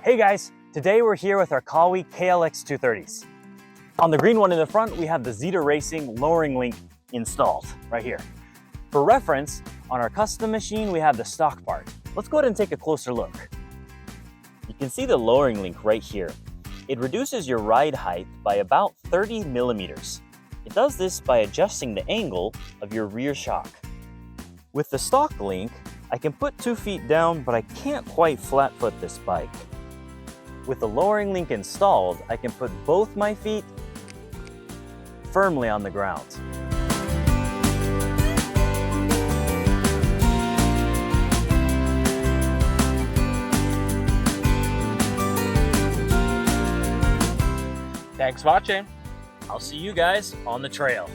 Hey guys, today we're here with our Kawi KLX 230s. On the green one in the front, we have the Zeta Racing lowering link installed right here. For reference, on our custom machine, we have the stock part. Let's go ahead and take a closer look. You can see the lowering link right here. It reduces your ride height by about 30 millimeters. It does this by adjusting the angle of your rear shock. With the stock link, I can put 2 feet down, but I can't quite flat foot this bike. With the lowering link installed, I can put both my feet firmly on the ground. Thanks for watching. I'll see you guys on the trail.